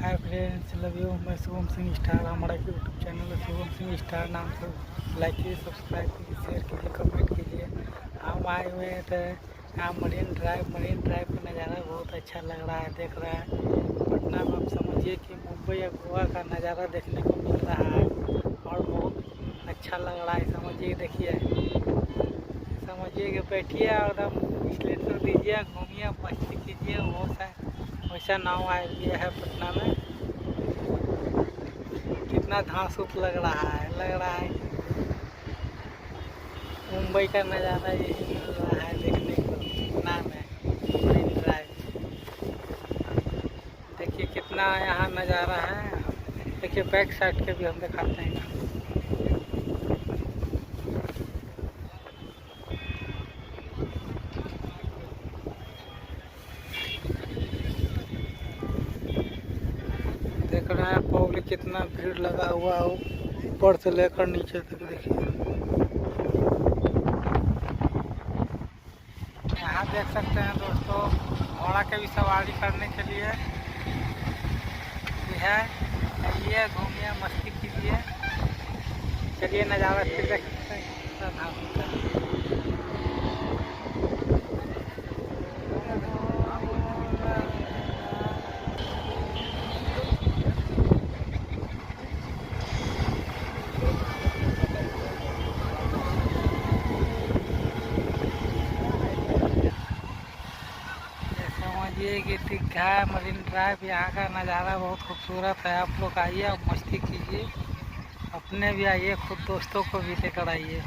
Hi friends, love you. मैं Shubham Singh star, हमारा YouTube channel है शुभम सिंह स्टार नाम से। लाइक कीजिए, सब्सक्राइब कीजिए, शेयर कीजिए, कमेंट कीजिए। हम आए हुए हैं तो यहाँ मरीन ड्राइव का नज़ारा बहुत अच्छा लग रहा है। देख रहा है पटना में, आप समझिए कि मुंबई या गोवा का नज़ारा देखने को मिल रहा है और बहुत अच्छा लग रहा है। समझिए, देखिए, समझिए कि बैठिए और एकदम स्लेटर दीजिए, घूमिए, मस्ती कीजिए। वैसा नाव आया है पटना में। कितना घासूत लग रहा है मुंबई का नज़ारा यही मिल रहा है देखने को पटना में, मरीन ड्राइव। देखिए कितना यहाँ नज़ारा है। देखिए बैक साइड के भी हम दिखाते हैं। देख रहे हैं पब्लिक कितना भीड़ लगा हुआ हो, ऊपर से लेकर नीचे तक। देखिए यहाँ देख सकते हैं दोस्तों, घोड़ा के भी सवारी करने के लिए है। आइए, घूमिए, मस्ती कीजिए। चलिए नज़ारा फिर देख सकते हैं। समझिए कि दीघा मरीन ड्राइव, यहाँ का नज़ारा बहुत खूबसूरत है। आप लोग आइए और मस्ती कीजिए, अपने भी आइए, खुद दोस्तों को भी लेकर आइए।